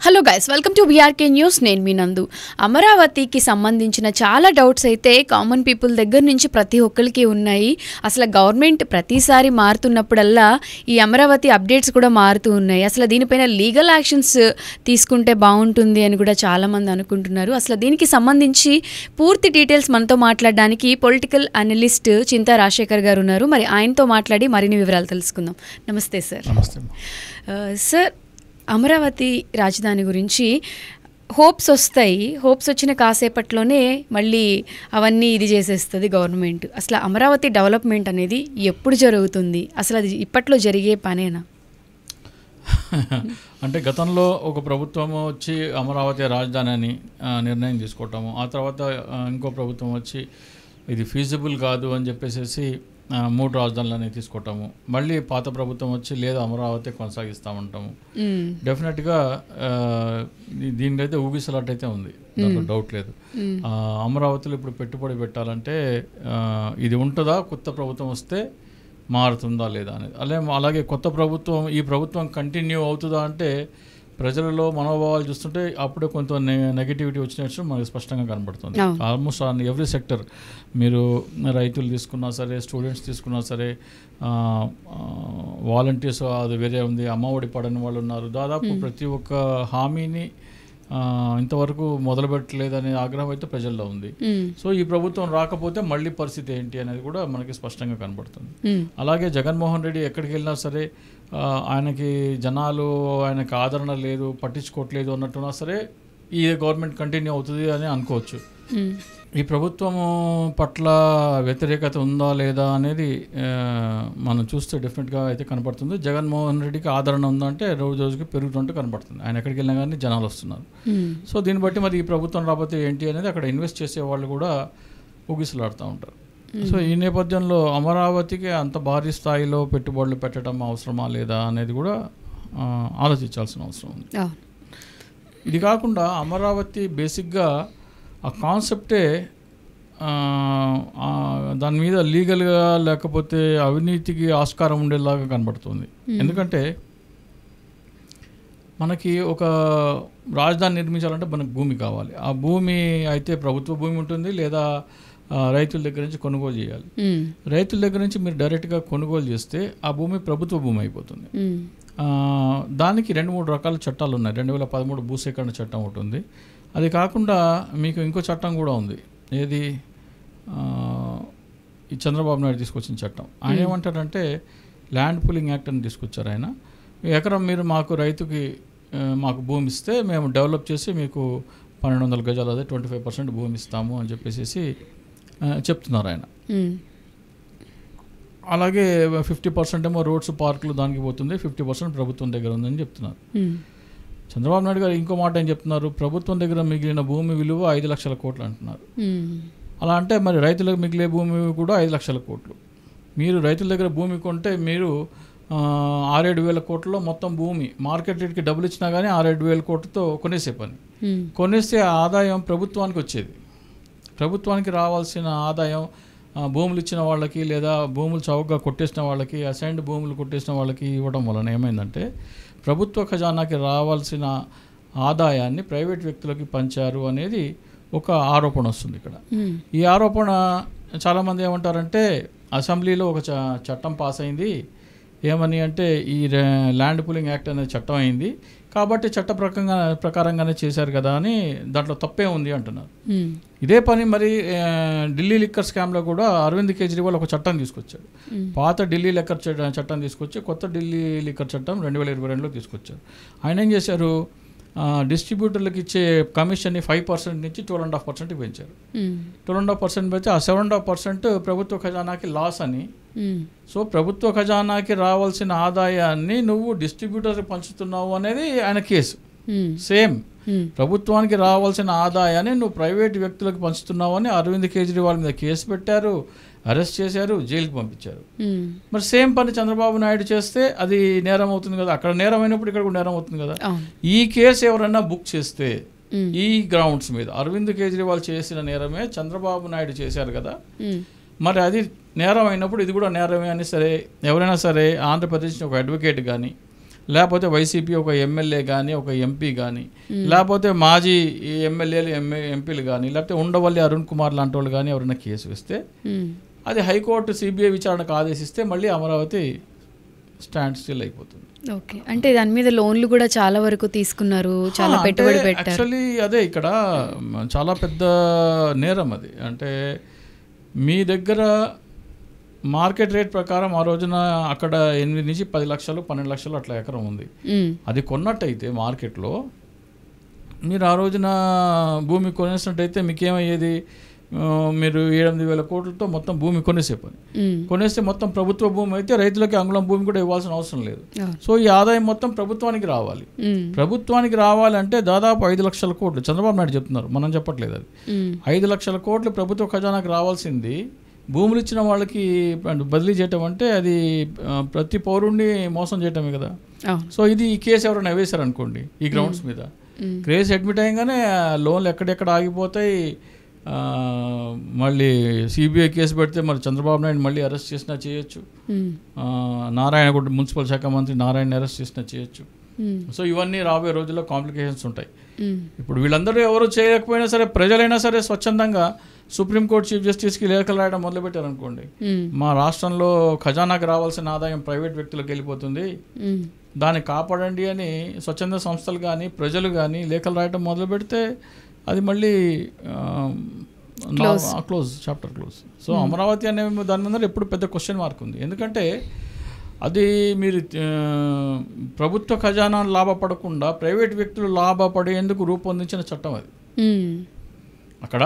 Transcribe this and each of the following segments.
Hello guys, welcome to BRK news. నేను మీ నందు. అమరావతికి సంబంధించిన చాలా డౌట్స్ అయితే కామన్ పీపుల్ దగ్గర నుంచి ప్రతి ఒక్కరికి ఉన్నాయి. అసలు గవర్నమెంట్ ప్రతిసారి మారుతున్నప్పుడల్లా ఈ అమరావతి అప్డేట్స్ కూడా మారుతూ ఉన్నాయి. అసలు దీనిపైన లీగల్ యాక్షన్స్ తీసుకుంటే బాగుంటుంది అని కూడా చాలామంది అనుకుంటున్నారు. అసలు దీనికి సంబంధించి పూర్తి డీటెయిల్స్ మనతో మాట్లాడడానికి పొలిటికల్ అనలిస్ట్ చింతా రాజశేఖర్ గారు ఉన్నారు. మరి ఆయనతో మాట్లాడి మరిన్ని వివరాలు తెలుసుకుందాం. నమస్తే సార్. సార్, అమరావతి రాజధాని గురించి హోప్స్ వస్తాయి. హోప్స్ వచ్చిన కాసేపట్లోనే మళ్ళీ అవన్నీ ఇది చేసేస్తుంది గవర్నమెంట్. అసలు అమరావతి డెవలప్మెంట్ అనేది ఎప్పుడు జరుగుతుంది? అసలు అది ఇప్పట్లో జరిగే పనేనా? అంటే గతంలో ఒక ప్రభుత్వం వచ్చి అమరావతి రాజధాని అని నిర్ణయం తీసుకోవటము, ఆ తర్వాత ఇంకో ప్రభుత్వం వచ్చి ఇది ఫీజిబుల్ కాదు అని చెప్పేసి 3 రాజధానులని తీసుకోవటము, మళ్ళీ పాత ప్రభుత్వం వచ్చి లేదా అమరావతి కొనసాగిస్తామంటాము. డెఫినెట్గా దీనిలో అయితే ఊగిసలాటైతే ఉంది, దాంట్లో డౌట్ లేదు. అమరావతిలో ఇప్పుడు పెట్టుబడి పెట్టాలంటే ఇది ఉంటుందా, కొత్త ప్రభుత్వం వస్తే మారుతుందా లేదా అనేది. అలాగే కొత్త ప్రభుత్వం, ఈ ప్రభుత్వం కంటిన్యూ అవుతుందా అంటే ప్రజలలో మనోభావాలు చూస్తుంటే అప్పుడే కొంత నెగిటివిటీ వచ్చినట్టు మనకు స్పష్టంగా కనబడుతుంది. ఆల్మోస్ట్ ఆన్ ఎవ్రీ సెక్టర్, మీరు రైతులు తీసుకున్నా సరే, స్టూడెంట్స్ తీసుకున్నా సరే, వాలంటీర్స్ అది వేరే ఉంది, అమ్మఒడి పడని వాళ్ళు ఉన్నారు. దాదాపు ప్రతి ఒక్క హామీని ఇంతవరకు మొదలు పెట్టలేదనే ఆగ్రహం అయితే ప్రజల్లో ఉంది. సో ఈ ప్రభుత్వం రాకపోతే మళ్ళీ పరిస్థితి ఏంటి అనేది కూడా మనకి స్పష్టంగా కనబడుతుంది. అలాగే జగన్మోహన్ రెడ్డి ఎక్కడికి వెళ్ళినా సరే ఆయనకి జనాలు, ఆయనకి ఆదరణ లేదు, పట్టించుకోవట్లేదు అన్నట్టున్నా సరే ఈ గవర్నమెంట్ కంటిన్యూ అవుతుంది అని అనుకోవచ్చు. ఈ ప్రభుత్వం పట్ల వ్యతిరేకత ఉందా లేదా అనేది మనం చూస్తే డెఫినెట్గా అయితే కనపడుతుంది. జగన్మోహన్ రెడ్డికి ఆదరణ ఉందంటే రోజు రోజుకి పెరుగుతుంటే కనపడుతుంది. ఆయన ఎక్కడికి వెళ్ళినా కానీ జనాలు వస్తున్నారు. సో దీన్ని బట్టి మరి ఈ ప్రభుత్వం రాకపోతే ఏంటి అనేది అక్కడ ఇన్వెస్ట్ చేసే వాళ్ళు కూడా ఊగిసలాడుతూ ఉంటారు. సో ఈ నేపథ్యంలో అమరావతికి అంత భారీ స్థాయిలో పెట్టుబడులు పెట్టడం అవసరమా లేదా అనేది కూడా ఆలోచించాల్సిన అవసరం ఉంది. ఇది కాకుండా అమరావతి బేసిక్గా ఆ కాన్సెప్టే దాని మీద లీగల్గా లేకపోతే అవినీతికి ఆస్కారం ఉండేలాగా కనబడుతుంది. ఎందుకంటే మనకి ఒక రాజధాని నిర్మించాలంటే మనకు భూమి కావాలి. ఆ భూమి అయితే ప్రభుత్వ భూమి ఉంటుంది, లేదా రైతుల దగ్గర నుంచి కొనుగోలు చేయాలి. రైతుల దగ్గర నుంచి మీరు డైరెక్ట్గా కొనుగోలు చేస్తే ఆ భూమి ప్రభుత్వ భూమి అయిపోతుంది. దానికి 2-3 రకాల చట్టాలు ఉన్నాయి. 2013 భూసేకరణ చట్టం ఒకటి ఉంది. అది కాకుండా మీకు ఇంకో చట్టం కూడా ఉంది. ఏది? ఈ చంద్రబాబు నాయుడు తీసుకొచ్చిన చట్టం. ఆయన ఏమంటారంటే ల్యాండ్ పూలింగ్ యాక్ట్ అని తీసుకొచ్చారు. ఆయన ఎకరం మీరు మాకు రైతుకి మాకు భూమి ఇస్తే మేము డెవలప్ చేసి మీకు 1200 గజాలు, అదే 25% భూమి ఇస్తాము అని చెప్పేసి చెప్తున్నారు ఆయన. అలాగే 50% ఏమో రోడ్స్, పార్కులు దానికి పోతుంది, 50% ప్రభుత్వం దగ్గర ఉందని చెప్తున్నారు. చంద్రబాబు నాయుడు గారు ఇంకో మాట ఏం చెప్తున్నారు? ప్రభుత్వం దగ్గర మిగిలిన భూమి విలువ 5 లక్షల కోట్లు అంటున్నారు. అలా అంటే మరి రైతులకు మిగిలే భూమి కూడా 5 లక్షల కోట్లు. మీరు రైతుల దగ్గర భూమి కొంటే మీరు 6-7 వేల కోట్లలో మొత్తం భూమి మార్కెట్ రేట్కి డబ్బులు ఇచ్చినా కానీ 6-7 వేల కోట్లతో కొనేసే పని. కొనేస్తే ఆదాయం ప్రభుత్వానికి వచ్చేది. ప్రభుత్వానికి రావాల్సిన ఆదాయం భూములు ఇచ్చిన వాళ్ళకి, లేదా భూములు చౌకగా కొట్టేసిన వాళ్ళకి, అసైన్డ్ భూములు కొట్టేసిన వాళ్ళకి ఇవ్వడం వలన ఏమైందంటే ప్రభుత్వ ఖజానాకి రావాల్సిన ఆదాయాన్ని ప్రైవేట్ వ్యక్తులకి పంచారు అనేది ఒక ఆరోపణ వస్తుంది ఇక్కడ. ఈ ఆరోపణ చాలామంది ఏమంటారంటే అసెంబ్లీలో ఒక చట్టం పాస్ అయింది. ఏమని అంటే ఈ ల్యాండ్ పూలింగ్ యాక్ట్ అనేది చట్టం అయింది కాబట్టి చట్ట ప్రకారంగానే చేశారు కదా అని, దాంట్లో తప్పే ఉంది అంటున్నారు. ఇదే పని మరి ఢిల్లీ లిక్కర్ స్కామ్లో కూడా అరవింద్ కేజ్రీవాల్ ఒక చట్టం తీసుకొచ్చాడు. పాత ఢిల్లీ లిక్కర్ చట్టం తీసుకొచ్చి కొత్త ఢిల్లీ లిక్కర్ చట్టం 2022లో తీసుకొచ్చారు. ఆయన ఏం చేశారు? డిస్ట్రిబ్యూటర్లకు ఇచ్చే కమిషన్ని 5% నుంచి 12.5% పెంచారు. 12.5% పెంచి ఆ 7.5% ప్రభుత్వ ఖజానాకి లాస్ అని. సో ప్రభుత్వ ఖజానాకి రావాల్సిన ఆదాయాన్ని నువ్వు డిస్ట్రిబ్యూటర్ పంచుతున్నావు అనేది ఆయన కేసు. సేమ్ ప్రభుత్వానికి రావాల్సిన ఆదాయాన్ని నువ్వు ప్రైవేట్ వ్యక్తులకు పంచుతున్నావు అని అరవింద్ కేజ్రీవాల్ మీద కేసు పెట్టారు, అరెస్ట్ చేశారు, జైలుకి పంపించారు. మరి సేమ్ పని చంద్రబాబు నాయుడు చేస్తే అది నేరం అవుతుంది కదా. అక్కడ నేరం అయినప్పుడు ఇక్కడ కూడా నేరం అవుతుంది కదా. ఈ కేసు ఎవరైనా బుక్ చేస్తే ఈ గ్రౌండ్స్ మీద అరవింద్ కేజ్రీవాల్ చేసిన నేరమే చంద్రబాబు నాయుడు చేశారు కదా, మరి అది నేరం అయినప్పుడు ఇది కూడా నేరమే అని సరే ఎవరైనా సరే ఆంధ్రప్రదేశ్ ఒక అడ్వకేట్ కానీ లేకపోతే వైసీపీ ఒక ఎమ్మెల్యే కానీ ఒక ఎంపీ కానీ లేకపోతే మాజీ ఎమ్మెల్యేలు ఎంపీలు కానీ లేకపోతే ఉండవల్లి అరుణ్ కుమార్ లాంటి వాళ్ళు కానీ ఎవరైనా కేసు వేస్తే అది హైకోర్టు సిబిఐ విచారణకు ఆదేశిస్తే మళ్ళీ అమరావతి స్టాండ్ స్టిల్ అయిపోతుంది. ఓకే, అంటే దాని మీద లోన్లు కూడా చాలా వరకు తీసుకున్నారు, చాలా పెట్టుబడి పెట్టారు. యాక్చువల్లీ అదే ఇక్కడ చాలా పెద్ద నేరం అది. అంటే మీ దగ్గర మార్కెట్ రేట్ ప్రకారం ఆ రోజున అక్కడ 8 నుంచి 10 లక్షలు 12 లక్షలు అట్లా ఎకరం ఉంది. అది కొన్నట్టయితే మార్కెట్లో మీరు ఆ రోజున భూమి కొనేసినట్టయితే మీకేమయ్యేది, మీరు 7-8 కోట్లతో మొత్తం భూమి కొనేసేపని కొనేస్తే మొత్తం ప్రభుత్వ భూమి అయితే రైతులకి అంగుళం భూమి కూడా ఇవ్వాల్సిన అవసరం లేదు. సో ఈ ఆదాయం మొత్తం ప్రభుత్వానికి రావాలి. ప్రభుత్వానికి రావాలంటే దాదాపు 5 లక్షల కోట్లు చంద్రబాబు నాయుడు చెప్తున్నారు, మనం చెప్పట్లేదు. అది 5 లక్షల కోట్లు ప్రభుత్వ ఖజానాకు రావాల్సింది భూములు ఇచ్చిన వాళ్ళకి బదిలీ చేయటం అంటే అది ప్రతి పౌరుణ్ణి మోసం చేయటమే కదా. సో ఇది ఈ కేసు ఎవరైనా వేశారనుకోండి ఈ గ్రౌండ్స్ మీద, కేసు అడ్మిట్ అయ్యగానే లోన్లు ఎక్కడెక్కడ ఆగిపోతాయి, మళ్ళీ సిబిఐ కేసు పెడితే మరి చంద్రబాబు నాయుడు మళ్ళీ అరెస్ట్ చేసినా చేయొచ్చు, నారాయణగూడ మున్సిపల్ శాఖ మంత్రి నారాయణ అరెస్ట్ చేసినా చేయొచ్చు. సో ఇవన్నీ రాబోయే రోజుల్లో కాంప్లికేషన్స్ ఉంటాయి. ఇప్పుడు వీళ్ళందరూ ఎవరు చేయకపోయినా సరే ప్రజలైనా సరే స్వచ్ఛందంగా సుప్రీంకోర్టు చీఫ్ జస్టిస్కి లేఖలు రాయడం మొదలుపెట్టారనుకోండి, మా రాష్ట్రంలో ఖజానాకి రావాల్సిన ఆదాయం ప్రైవేట్ వ్యక్తులకు వెళ్ళిపోతుంది, దాన్ని కాపాడండి అని స్వచ్ఛంద సంస్థలు కానీ ప్రజలు కానీ లేఖలు రాయడం మొదలు పెడితే అది మళ్ళీ close, chapter close. So Amaravati అనే దాని మీద ఎప్పుడు పెద్ద క్వశ్చన్ మార్క్ ఉంది. ఎందుకంటే అది మీరు ప్రభుత్వ ఖజానా లాభపడకుండా ప్రైవేట్ వ్యక్తులు లాభపడేందుకు రూపొందించిన చట్టం అది. అక్కడ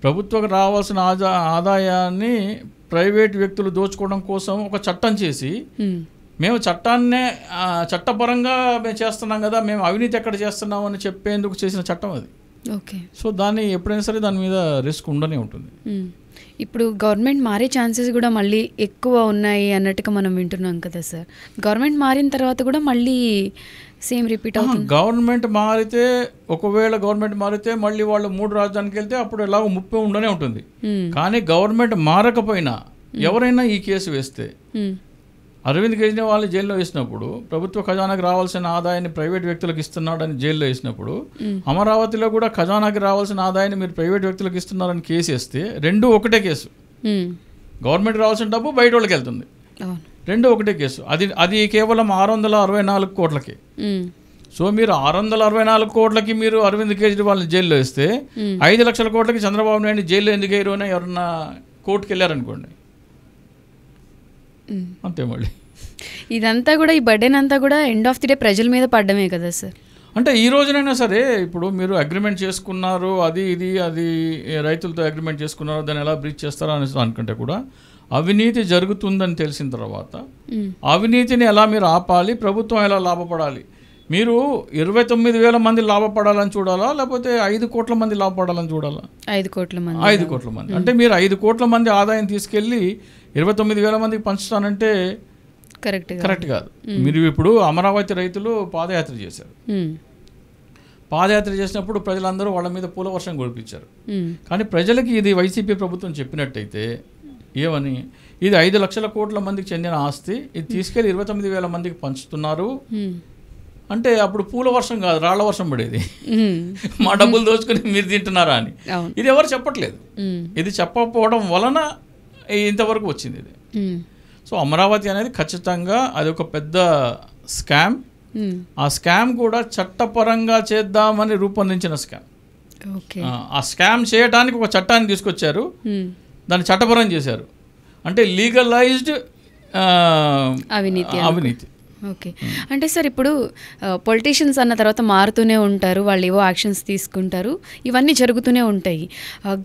ప్రభుత్వకు రావాల్సిన ఆదాయాన్ని ప్రైవేట్ వ్యక్తులు దోచుకోవడం కోసం ఒక చట్టం చేసి మేము చట్టాన్నే చట్టపరంగా మేము చేస్తున్నాం కదా, మేము అవినీతి ఎక్కడ చేస్తున్నాం అని చెప్పేందుకు చేసిన చట్టం అది. ఓకే, సో దాన్ని ఎప్పుడైనా సరే దాని మీద రిస్క్ ఉండనే ఉంటుంది. ఇప్పుడు గవర్నమెంట్ మారే ఛాన్సెస్ కూడా మళ్ళీ ఎక్కువ ఉన్నాయి అన్నట్టుగా మనం వింటున్నాం కదా సార్. గవర్నమెంట్ మారిన తర్వాత కూడా మళ్ళీ సేమ్ రిపీట్ అవుతుంది. గవర్నమెంట్ మారితే ఒకవేళ గవర్నమెంట్ మారితే మళ్ళీ వాళ్ళు 3 రాజధానికి వెళ్తే అప్పుడు ఎలాగో ముప్పై ఉండనే ఉంటుంది. కానీ గవర్నమెంట్ మారకపోయినా ఎవరైనా ఈ కేసు వేస్తే అరవింద్ కేజ్రీవాల్ జైల్లో వేసినప్పుడు ప్రభుత్వ ఖజానాకి రావాల్సిన ఆదాయాన్ని ప్రైవేట్ వ్యక్తులకు ఇస్తున్నాడని జైల్లో వేసినప్పుడు అమరావతిలో కూడా ఖజానాకి రావాల్సిన ఆదాయాన్ని మీరు ప్రైవేట్ వ్యక్తులకు ఇస్తున్నారని కేసు వేస్తే రెండు ఒకటే కేసు. గవర్నమెంట్ రావాల్సిన డబ్బు బయట వాళ్ళకి వెళ్తుంది, రెండు ఒకటే కేసు. అది కేవలం 664 కోట్లకి. సో మీరు 664 కోట్లకి మీరు అరవింద్ కేజ్రీవాల్ని జైల్లో వేస్తే 5 లక్షల కోట్లకి చంద్రబాబు నాయుడు జైల్లో ఎందుకు వేయరు అని ఎవరన్నా కోర్టుకు వెళ్ళారనుకోండి, అంతే. మళ్ళీ ఇదంతా కూడా ఈ బర్డెన్ అంతా కూడా ఎండ్ ఆఫ్ ది డే ప్రజల మీద పడ్డమే కదా సార్. అంటే ఈ రోజునైనా సరే ఇప్పుడు మీరు అగ్రిమెంట్ చేసుకున్నారు, అది రైతులతో అగ్రిమెంట్ చేసుకున్నారు, దాన్ని ఎలా బ్రీచ్ చేస్తారో అని అనుకుంటే కూడా అవినీతి జరుగుతుందని తెలిసిన తర్వాత అవినీతిని ఎలా మీరు ఆపాలి, ప్రభుత్వం ఎలా లాభపడాలి, మీరు 29,000 మంది లాభపడాలని చూడాలా లేకపోతే 5 కోట్ల మంది లాభపడాలని చూడాలా? 5 కోట్ల మంది. 5 కోట్ల మంది అంటే మీరు 5 కోట్ల మంది ఆదాయం తీసుకెళ్ళి 29,000 మందికి పంచుతానంటే కరెక్ట్ కాదు. మీరు ఇప్పుడు అమరావతి రైతులు పాదయాత్ర చేశారు, పాదయాత్ర చేసినప్పుడు ప్రజలందరూ వాళ్ళ మీద పూల వర్షం కురిపించారు. కానీ ప్రజలకి ఇది వైసీపీ ప్రభుత్వం చెప్పినట్టయితే ఏమని, ఇది 5 లక్షల కోట్ల మందికి చెందిన ఆస్తి, ఇది తీసుకెళ్లి 29,000 మందికి పంచుతున్నారు అంటే అప్పుడు పూల వర్షం కాదు రాళ్ల వర్షం పడేది, మా డబ్బులు దోచుకుని మీరు తింటున్నారా అని. ఇది ఎవరు చెప్పట్లేదు, ఇది చెప్పకపోవడం వలన ఇంతవరకు వచ్చింది ఇది. సో అమరావతి అనేది ఖచ్చితంగా అది ఒక పెద్ద స్కామ్. ఆ స్కామ్ కూడా చట్టపరంగా చేద్దామని రూపొందించిన స్కామ్. ఆ స్కామ్ చేయడానికి ఒక చట్టాన్ని తీసుకొచ్చారు, దాన్ని చట్టపరం చేశారు, అంటే లీగలైజ్డ్ అవినీతి. ఓకే, అంటే సార్ ఇప్పుడు పొలిటీషియన్స్ అన్న తర్వాత మారుతూనే ఉంటారు, వాళ్ళు ఏవో యాక్షన్స్ తీసుకుంటారు, ఇవన్నీ జరుగుతూనే ఉంటాయి.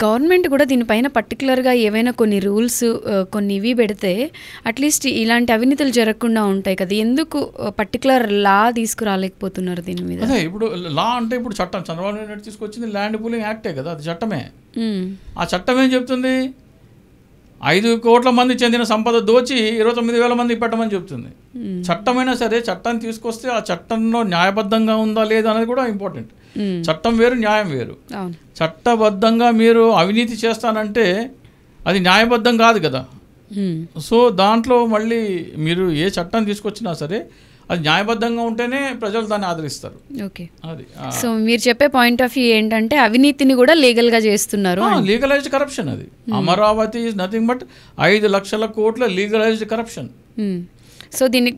గవర్నమెంట్ కూడా దీనిపైన పర్టికులర్గా ఏవైనా కొన్ని రూల్స్ కొన్ని ఇవి పెడితే అట్లీస్ట్ ఇలాంటి అవినీతులు జరగకుండా ఉంటాయి కదా, ఎందుకు పర్టికులర్ లా తీసుకురాలేకపోతున్నారు దీని మీద? అదే ఇప్పుడు లా అంటే ఇప్పుడు చట్టం చంద్రబాబు నాయుడు తీసుకొచ్చింది ల్యాండ్ పూలింగ్ యాక్టే కదా, అది చట్టమే. ఆ చట్టం ఏం చెప్తుంది, 5 కోట్ల మంది చెందిన సంపద దోచి 29,000 మందికి పెట్టమని చెప్తుంది. చట్టమైనా సరే చట్టాన్ని తీసుకొస్తే ఆ చట్టంలో న్యాయబద్ధంగా ఉందా లేదా అనేది కూడా ఇంపార్టెంట్. చట్టం వేరు, న్యాయం వేరు. చట్టబద్ధంగా మీరు అవినీతి చేస్తానంటే అది న్యాయబద్ధం కాదు కదా. సో దాంట్లో మళ్ళీ మీరు ఏ చట్టం తీసుకొచ్చినా సరే అది న్యాయబద్ధంగా ఉంటేనే ప్రజలు దాన్ని ఆదరిస్తారు. ఓకే, అది సో మీరు చెప్పే పాయింట్ ఆఫ్ వ్యూ ఏంటంటే అవినీతిని కూడా లీగల్గా చేస్తున్నారు. లీగలైజ్డ్ కరప్షన్ అది. అమరావతి ఈజ్ నథింగ్ బట్ 5 లక్షల కోట్ల లీగలైజ్డ్ కరప్షన్. సో దీన్ని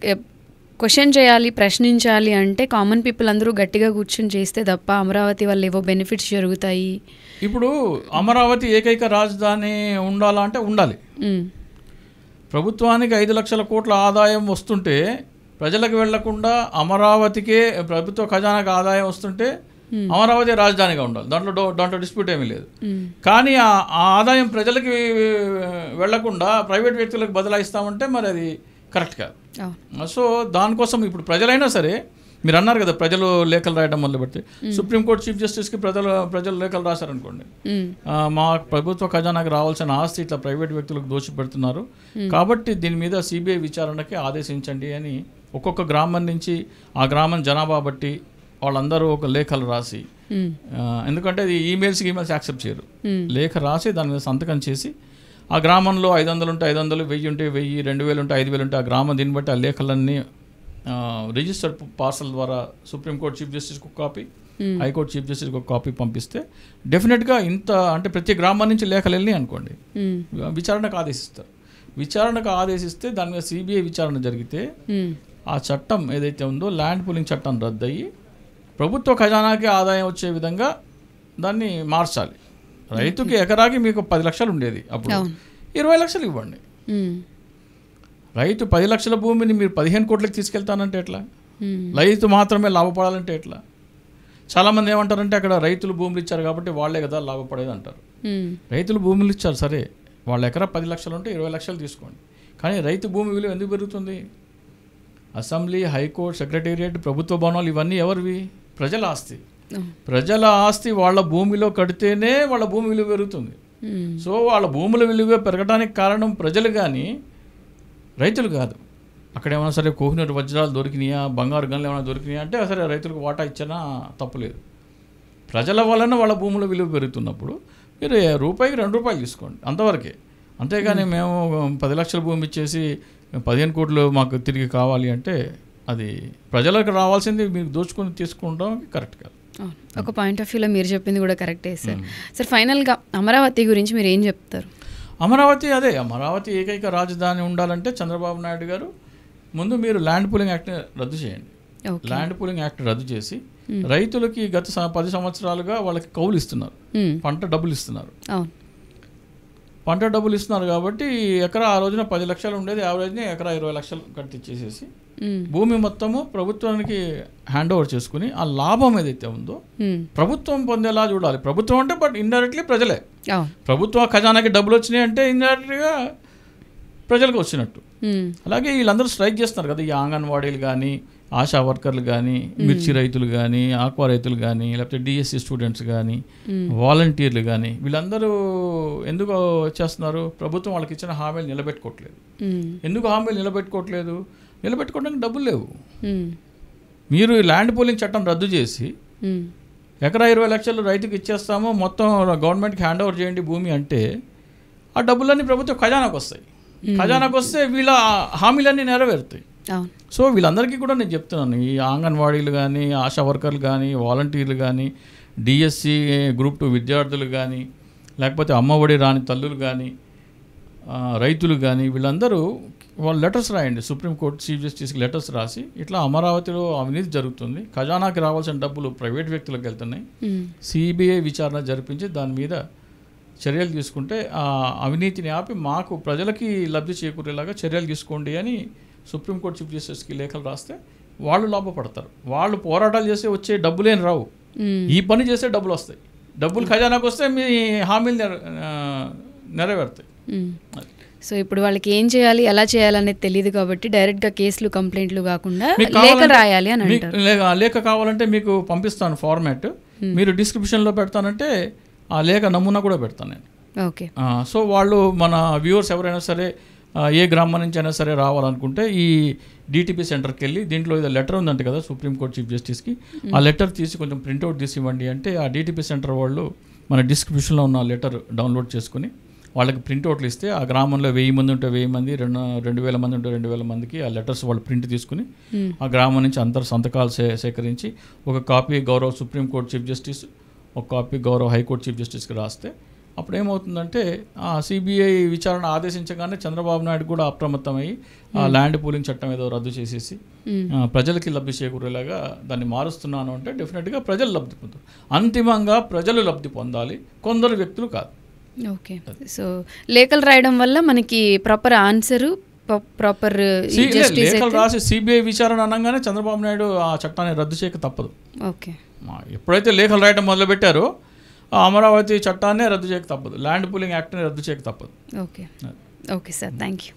క్వశ్చన్ చేయాలి, ప్రశ్నించాలి అంటే కామన్ పీపుల్ అందరూ గట్టిగా కూర్చొని చేస్తే తప్ప అమరావతి వల్ల ఏవో బెనిఫిట్స్ జరుగుతాయి. ఇప్పుడు అమరావతి ఏకైక రాజధాని ఉండాలంటే ఉండాలి. ప్రభుత్వానికి 5 లక్షల కోట్ల ఆదాయం వస్తుంటే ప్రజలకు వెళ్లకుండా అమరావతికే ప్రభుత్వ ఖజానాకి ఆదాయం వస్తుంటే అమరావతి రాజధానిగా ఉండాలి. దాంట్లో డిస్ప్యూట్ ఏమీ లేదు. కానీ ఆ ఆదాయం ప్రజలకి వెళ్లకుండా ప్రైవేట్ వ్యక్తులకు బదలాయిస్తామంటే మరి అది కరెక్ట్ కాదు. సో దానికోసం ఇప్పుడు ప్రజలైనా సరే, మీరు అన్నారు కదా ప్రజలు లేఖలు రాయడం మొదలు పెడితే, సుప్రీంకోర్టు చీఫ్ జస్టిస్కి ప్రజలు లేఖలు రాశారనుకోండి, మా ప్రభుత్వ ఖజానాకి రావాల్సిన ఆస్తి ఇట్లా ప్రైవేట్ వ్యక్తులకు దోచిపెడుతున్నారు కాబట్టి దీని మీద సిబిఐ విచారణకి ఆదేశించండి అని ఒక్కొక్క గ్రామం నుంచి ఆ గ్రామం జనాభా బట్టి వాళ్ళందరూ ఒక లేఖలు రాసి, ఎందుకంటే అది ఈమెయిల్స్ యాక్సెప్ట్ చేయరు, లేఖ రాసి దాని మీద సంతకం చేసి ఆ గ్రామంలో 500 ఉంటే 500, 1000 ఉంటే 1000, 2000 ఉంటే 5000 ఉంటే ఆ గ్రామం దీన్ని బట్టి ఆ లేఖలన్నీ రిజిస్టర్డ్ పార్సల్ ద్వారా సుప్రీంకోర్టు చీఫ్ జస్టిస్కి ఒక కాపీ, హైకోర్టు చీఫ్ జస్టిస్కి ఒక కాపీ పంపిస్తే డెఫినెట్గా ఇంత అంటే ప్రతి గ్రామం నుంచి లేఖలు వెళ్ళి అనుకోండి విచారణకు ఆదేశిస్తారు. విచారణకు ఆదేశిస్తే దాని మీద సిబిఐ విచారణ జరిగితే ఆ చట్టం ఏదైతే ఉందో ల్యాండ్ పూలింగ్ చట్టం రద్దయి ప్రభుత్వ ఖజానాకి ఆదాయం వచ్చే విధంగా దాన్ని మార్చాలి. రైతుకి ఎకరాకి మీకు 10 లక్షలు ఉండేది, అప్పుడు 20 లక్షలు ఇవ్వండి. రైతు 10 లక్షల భూమిని మీరు 15 కోట్లకి తీసుకెళ్తానంటే ఎట్లా? రైతు మాత్రమే లాభపడాలంటే ఎట్లా? చాలామంది ఏమంటారంటే అక్కడ రైతులు భూములు ఇచ్చారు కాబట్టి వాళ్లే కదా లాభపడేది అంటారు. రైతులు భూములు ఇచ్చారు సరే, వాళ్ళ ఎకరా 10 లక్షలు ఉంటే 20 లక్షలు తీసుకోండి. కానీ రైతు భూమి విలువ ఎందుకు పెరుగుతుంది? అసెంబ్లీ, హైకోర్టు, సెక్రటేరియట్, ప్రభుత్వ భవనాలు ఇవన్నీ ఎవరివి? ప్రజల ఆస్తి. ప్రజల ఆస్తి వాళ్ళ భూమిలో కడితేనే వాళ్ళ భూమి విలువ పెరుగుతుంది. సో వాళ్ళ భూముల విలువ పెరగడానికి కారణం ప్రజలు కానీ రైతులు కాదు. అక్కడ ఏమైనా సరే కోహినూరు వజ్రాలు దొరికినాయా, బంగారు గనులు ఏమైనా దొరికినాయా అంటే సరే రైతులకు వాటా ఇచ్చినా తప్పులేదు. ప్రజల వలన వాళ్ళ భూముల విలువ పెరుగుతున్నప్పుడు మీరు రూపాయికి 2 రూపాయలు తీసుకోండి, అంతవరకే. అంతేగాని మేము 10 లక్షల భూమి ఇచ్చేసి 15 కోట్లు మాకు తిరిగి కావాలి అంటే అది ప్రజలకు రావాల్సింది మీరు దోచుకొని తీసుకుంటాం కరెక్ట్ కాదు. ఒక పాయింట్ ఆఫ్ వ్యూలో మీరు చెప్పింది కూడా కరెక్టే సార్. సార్ ఫైనల్గా అమరావతి గురించి మీరు ఏం చెప్తారు? అమరావతి ఏకైక రాజధాని ఉండాలంటే చంద్రబాబు నాయుడు గారు ముందు మీరు ల్యాండ్ పూలింగ్ యాక్ట్ రద్దు చేయండి. ల్యాండ్ పూలింగ్ యాక్ట్ రద్దు చేసి రైతులకి గత 10 సంవత్సరాలుగా వాళ్ళకి కౌలు ఇస్తున్నారు, పంట డబ్బులు ఇస్తున్నారు. పంట డబ్బులు ఇస్తున్నారు కాబట్టి ఎకరా ఆ రోజున 10 లక్షలు ఉండేది, యావరేజ్ని ఎకరా 20 లక్షలు కట్టించేసేసి భూమి మొత్తము ప్రభుత్వానికి హ్యాండ్ ఓవర్ చేసుకుని ఆ లాభం ఏదైతే ఉందో ప్రభుత్వం పొందేలా చూడాలి. ప్రభుత్వం అంటే బట్ ఇండైరెక్ట్లీ ప్రజలే. ప్రభుత్వ ఖజానాకి డబ్బులు వచ్చినాయి అంటే ఇండైరెక్ట్గా ప్రజలకు వచ్చినట్టు. అలాగే వీళ్ళందరూ స్ట్రైక్ చేస్తున్నారు కదా, ఈ అంగన్వాడీలు కానీ, ఆశా వర్కర్లు కానీ, మిర్చి రైతులు కానీ, ఆక్వా రైతులు కానీ, లేకపోతే డిఎస్సి స్టూడెంట్స్ కానీ, వాలంటీర్లు కానీ, వీళ్ళందరూ ఎందుకు చేస్తున్నారు? ప్రభుత్వం వాళ్ళకి ఇచ్చిన హామీలు నిలబెట్టుకోవట్లేదు. ఎందుకు హామీలు నిలబెట్టుకోవట్లేదు? నిలబెట్టుకోవడానికి డబ్బులు లేవు. మీరు ఈ ల్యాండ్ పూలింగ్ చట్టం రద్దు చేసి ఎకరా 20 లక్షలు రైతుకి ఇచ్చేస్తాము, మొత్తం గవర్నమెంట్కి హ్యాండ్ ఓవర్ చేయండి భూమి అంటే ఆ డబ్బులన్నీ ప్రభుత్వం ఖజానాకు వస్తాయి. ఖజానాకు వస్తే వీళ్ళ హామీలన్నీ నెరవేరుతాయి. సో వీళ్ళందరికీ కూడా నేను చెప్తున్నాను, ఈ అంగన్వాడీలు కానీ, ఆశా వర్కర్లు కానీ, వాలంటీర్లు కానీ, డిఎస్సి గ్రూప్ 2 విద్యార్థులు కానీ, లేకపోతే అమ్మఒడి రాని తల్లులు కానీ, రైతులు కానీ, వీళ్ళందరూ వాళ్ళు లెటర్స్ రాయండి. సుప్రీంకోర్టు చీఫ్ జస్టిస్కి లెటర్స్ రాసి ఇట్లా అమరావతిలో అవినీతి జరుగుతుంది, ఖజానాకి రావాల్సిన డబ్బులు ప్రైవేట్ వ్యక్తులకు వెళ్తున్నాయి, సిబిఐ విచారణ జరిపించి దాని మీద చర్యలు తీసుకుంటే ఆ అవినీతిని ఆపి మాకు ప్రజలకి లబ్ధి చేకూరేలాగా చర్యలు తీసుకోండి అని సుప్రీంకోర్టు చీఫ్ జస్టిస్కి లేఖలు రాస్తే వాళ్ళు లాభపడతారు. వాళ్ళు పోరాటాలు చేస్తే వచ్చే డబ్బులేం రావు, ఈ పని చేస్తే డబ్బులు వస్తాయి. డబ్బులు ఖజానాకు వస్తే మీ హామీలు నెరవేరుతాయి. సో ఇప్పుడు వాళ్ళకి ఏం చేయాలి, ఎలా చేయాలనేది తెలియదు కాబట్టి డైరెక్ట్గా కేసులు, కంప్లైంట్లు కాకుండా లేఖ రాయాలి అని అంటారు. లేఖ కావాలంటే మీకు పంపిస్తాను ఫార్మాట్, మీరు డిస్క్రిప్షన్లో పెడతానంటే ఆ లేఖ నమూనా కూడా పెడతాను నేను. ఓకే. సో వాళ్ళు మన వ్యూవర్స్ ఎవరైనా సరే ఏ గ్రామం నుంచి అయినా సరే రావాలనుకుంటే ఈ డిటిపి సెంటర్కి వెళ్ళి దీంట్లో ఇది లెటర్ ఉందంటే కదా సుప్రీంకోర్టు చీఫ్ జస్టిస్కి, ఆ లెటర్ తీసి కొంచెం ప్రింట్అవుట్ తీసి ఇవ్వండి అంటే ఆ డిటిపి సెంటర్ వాళ్ళు మన డిస్క్రిప్షన్లో ఉన్న లెటర్ డౌన్లోడ్ చేసుకుని వాళ్ళకి ప్రింట్అవుట్లు ఇస్తే ఆ గ్రామంలో 1000 మంది ఉంటే 1000 మంది, 2000 మంది ఉంటే 2000 మందికి ఆ లెటర్స్ వాళ్ళు ప్రింట్ తీసుకుని ఆ గ్రామం నుంచి అందరు సంతకాలు సేకరించి ఒక కాపీ గౌరవ సుప్రీంకోర్టు చీఫ్ జస్టిస్, ఒక కాపీ గౌరవ హైకోర్టు చీఫ్ జస్టిస్కి రాస్తే అప్పుడు ఏమవుతుందంటే ఆ సిబిఐ విచారణ ఆదేశించగానే చంద్రబాబు నాయుడు కూడా అప్రమత్తమయ్యి ఆ ల్యాండ్ పూలింగ్ చట్టం ఏదో రద్దు చేసేసి ప్రజలకి లబ్ధి చేకూరేలాగా దాన్ని మారుస్తున్నాను అంటే డెఫినెట్గా ప్రజలు లబ్ధి పొందుతారు. అంతిమంగా ప్రజలు లబ్ధి పొందాలి, కొందరు వ్యక్తులు కాదు. ఓకే, సో లేఖలు రాయడం వల్ల మనకి ప్రాపర్ ఆన్సరు ప్రాపర్ లేఖలు రాసి సిబిఐ విచారణ అనగానే చంద్రబాబు నాయుడు ఆ చట్టాన్ని రద్దు చేయక తప్పదు. ఓకే, ఎప్పుడైతే లేఖలు రాయడం మొదలుపెట్టారో అమరావతి చట్టాన్నే రద్దు చేయక తప్పదు, ల్యాండ్ పూలింగ్ యాక్ట్ని రద్దు చేయక తప్పదు. Okay, okay sir, thank you.